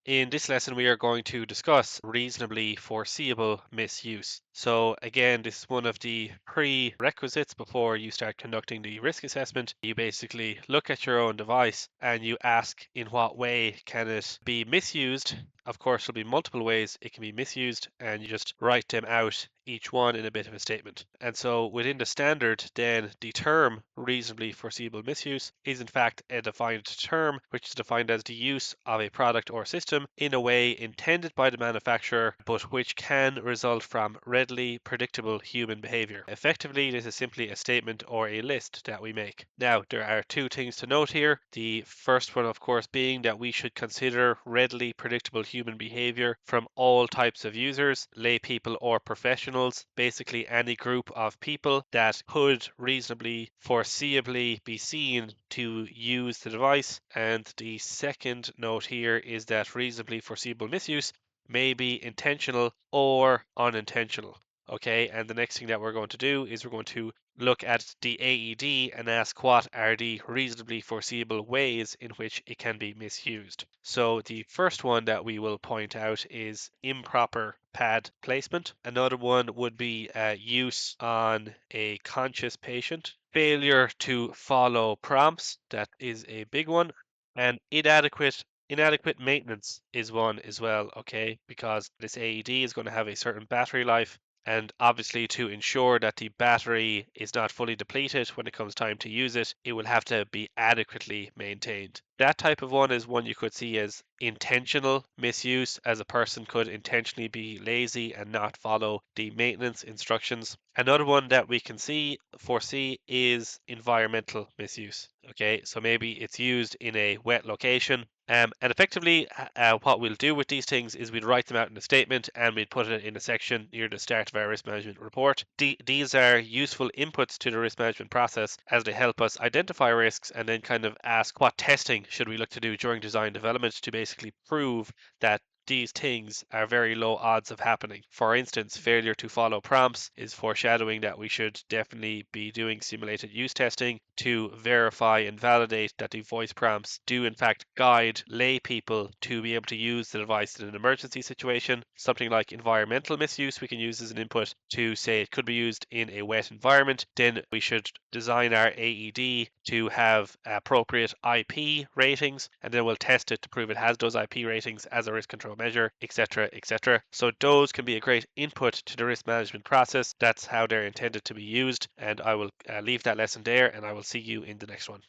In this lesson, we are going to discuss reasonably foreseeable misuse. So again, this is one of the prerequisites before you start conducting the risk assessment. You basically look at your own device and you ask in what way can it be misused. Of course, there'll be multiple ways it can be misused, and you just write them out, each one in a bit of a statement. And so within the standard, then the term reasonably foreseeable misuse is in fact a defined term, which is defined as the use of a product or system in a way intended by the manufacturer, but which can result from readily predictable human behavior. Effectively, this is simply a statement or a list that we make. Now, there are two things to note here. The first one, of course, being that we should consider readily predictable human behavior from all types of users, lay people or professionals, basically any group of people that could reasonably foreseeably be seen to use the device. And the second note here is that reasonably foreseeable misuse may be intentional or unintentional. Okay, and the next thing that we're going to do is we're going to look at the AED and ask what are the reasonably foreseeable ways in which it can be misused. So the first one that we will point out is improper pad placement. Another one would be use on a conscious patient. Failure to follow prompts, that is a big one. And inadequate maintenance is one as well, okay? Because this AED is going to have a certain battery life, and obviously to ensure that the battery is not fully depleted when it comes time to use it, it will have to be adequately maintained. That type of one is one you could see as intentional misuse, as a person could intentionally be lazy and not follow the maintenance instructions. Another one that we can foresee is environmental misuse. Okay, so maybe it's used in a wet location. And effectively, what we'll do with these things is we'd write them out in a statement and we'd put it in a section near the start of our risk management report. These are useful inputs to the risk management process as they help us identify risks and then kind of ask what testing should we look to do during design development to basically prove that these things are very low odds of happening. For instance, failure to follow prompts is foreshadowing that we should definitely be doing simulated use testing to verify and validate that the voice prompts do in fact guide lay people to be able to use the device in an emergency situation. Something like environmental misuse we can use as an input to say it could be used in a wet environment. Then we should design our AED to have appropriate IP ratings, and then we'll test it to prove it has those IP ratings as a risk control measure, etc., etc. So those can be a great input to the risk management process. That's how they're intended to be used, and I will leave that lesson there, and I will see you in the next one.